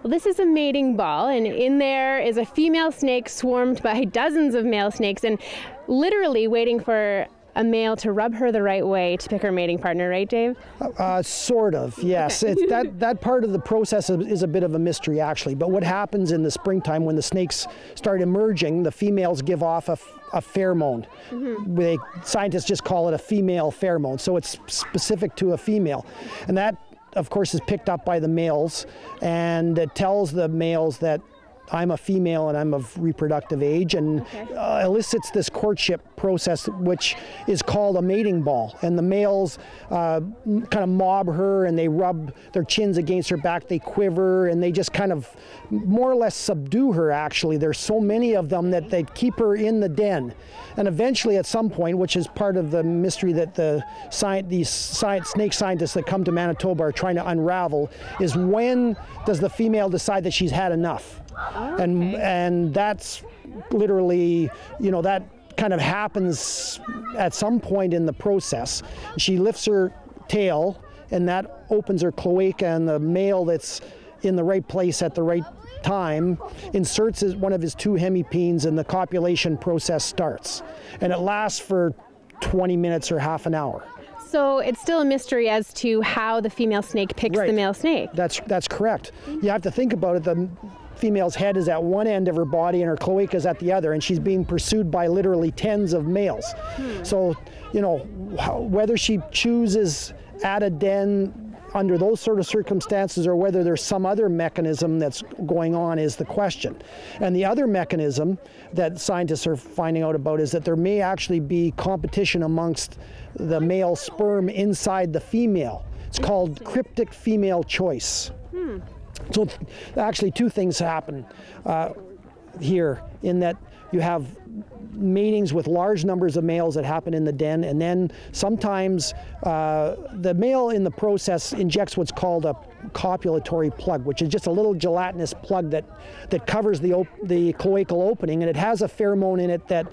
Well, this is a mating ball, and in there is a female snake swarmed by dozens of male snakes and literally waiting for a male to rub her the right way to pick her mating partner, right, Dave? Sort of, yes. Okay. It's that part of the process is a bit of a mystery, actually. But what happens in the springtime when the snakes start emerging, the females give off a pheromone. Scientists just call it a female pheromone, so it's specific to a female. And that, of course, is picked up by the males, and it tells the males that I'm a female and I'm of reproductive age, and elicits this courtship process, which is called a mating ball. And the males kind of mob her, and they rub their chins against her back, they quiver, and they just kind of more or less subdue her, actually. There's so many of them that they keep her in the den. And eventually at some point, which is part of the mystery that these snake scientists that come to Manitoba are trying to unravel, is when does the female decide that she's had enough? And that's literally, you know, that kind of happens at some point in the process. She lifts her tail, and that opens her cloaca, and the male that's in the right place at the right time inserts one of his 2 hemipenes, and the copulation process starts. And it lasts for 20 minutes or half an hour. So it's still a mystery as to how the female snake picks the male snake. That's correct. You have to think about it. The female's head is at one end of her body and her cloaca is at the other, and she's being pursued by literally tens of males. So, you know, whether she chooses at a den under those sort of circumstances or whether there's some other mechanism that's going on is the question. And the other mechanism that scientists are finding out about is that there may actually be competition amongst the male sperm inside the female. It's called cryptic female choice. So actually 2 things happen here, in that you have matings with large numbers of males that happen in the den, and then sometimes the male in the process injects what's called a copulatory plug, which is just a little gelatinous plug that covers the cloacal opening, and it has a pheromone in it that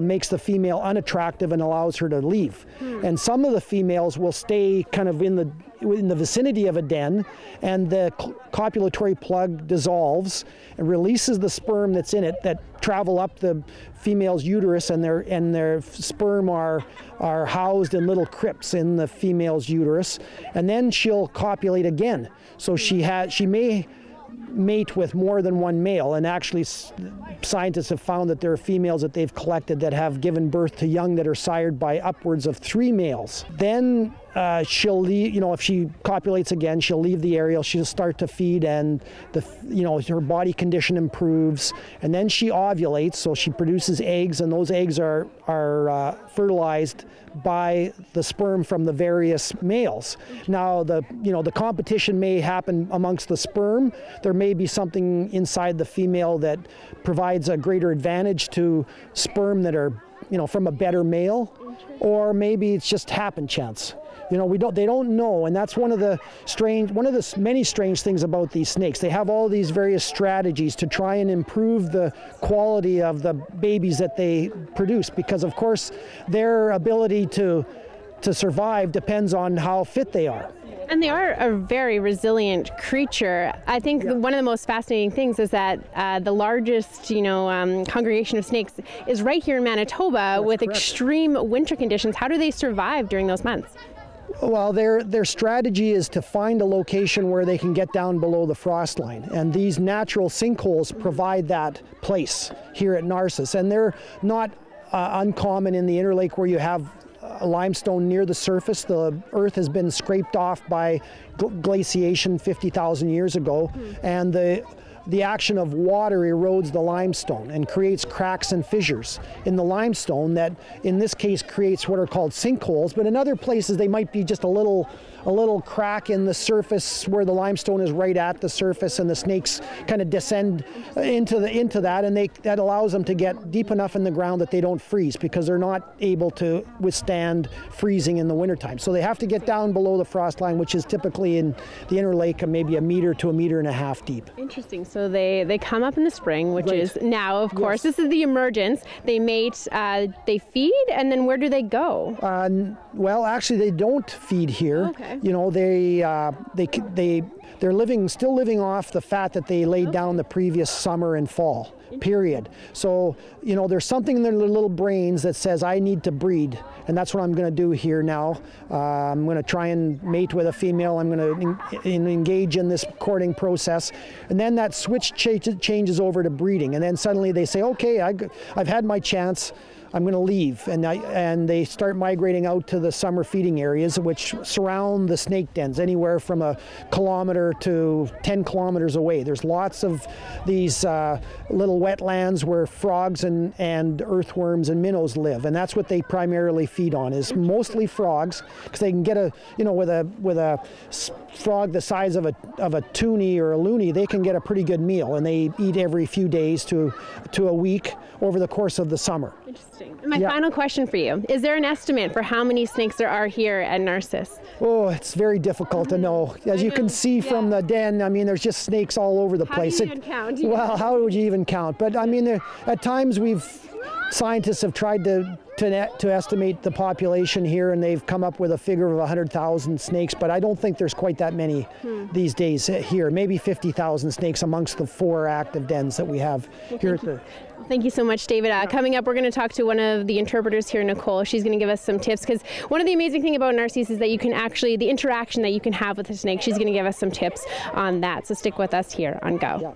makes the female unattractive and allows her to leave. And some of the females will stay kind of in the vicinity of a den, and the copulatory plug dissolves and releases the sperm that's in it that travel up the female's uterus, and their sperm are housed in little crypts in the female's uterus, and then she'll copulate again. So she may mate with more than one male, and actually scientists have found that there are females that they've collected that have given birth to young that are sired by upwards of 3 males. Then she'll leave, you know, if she copulates again, she'll leave the area, she'll start to feed, and her body condition improves, and then she ovulates, so she produces eggs, and those eggs are fertilized by the sperm from the various males. Now the competition may happen amongst the sperm. There may be something inside the female that provides a greater advantage to sperm that are, you know, from a better male, or maybe it's just happen chance. You know, they don't know, and that's one of the many strange things about these snakes. They have all these various strategies to try and improve the quality of the babies that they produce, because of course their ability to survive depends on how fit they are. And they are a very resilient creature. I think one of the most fascinating things is that the largest, congregation of snakes is right here in Manitoba. With extreme winter conditions. How do they survive during those months? Well, their strategy is to find a location where they can get down below the frost line, and these natural sinkholes provide that place here at Narcisse, and they're not uncommon in the Interlake, where you have limestone near the surface. The earth has been scraped off by glaciation 50,000 years ago, and the action of water erodes the limestone and creates cracks and fissures in the limestone that in this case creates what are called sinkholes, but in other places they might be just a little crack in the surface where the limestone is right at the surface, and the snakes kind of descend into that, and that allows them to get deep enough in the ground that they don't freeze, because they're not able to withstand freezing in the wintertime. So they have to get down below the frost line, which is typically in the Interlake maybe 1 meter to 1.5 meters deep. Interesting. So they come up in the spring, which is now, of course. This is the emergence. They mate, they feed, and then where do they go? Well, actually, they don't feed here. Okay. You know, the they're still living off the fat that they laid down the previous summer and fall. Period. So, you know, there's something in their little brains that says, I need to breed. And that's what I'm going to do here now. I'm going to try and mate with a female. I'm going to engage in this courting process. And then that switch changes over to breeding. And then suddenly they say, okay, I've had my chance. I'm going to leave, and they start migrating out to the summer feeding areas, which surround the snake dens, anywhere from a kilometer to 10 kilometers away. There's lots of these little wetlands where frogs and earthworms and minnows live, and that's what they primarily feed on, is mostly frogs, because they can get with a frog the size of a toonie or a loony, they can get a pretty good meal, and they eat every few days to a week over the course of the summer. Interesting. My final question for you, is there an estimate for how many snakes there are here at Narcisse? Oh, it's very difficult to know. As you can see from the den, I mean, there's just snakes all over the place. How do you even count? Well, how would you even count? But I mean, at times scientists have tried to estimate the population here, and they've come up with a figure of 100,000 snakes, but I don't think there's quite that many these days here. Maybe 50,000 snakes amongst the 4 active dens that we have here at the... Thank you so much, David. Coming up, we're going to talk to one of the interpreters here, Nicole. She's going to give us some tips, because one of the amazing things about Narcisse is that you can actually, the interaction that you can have with the snake, she's going to give us some tips on that. So stick with us here on Go. Yeah.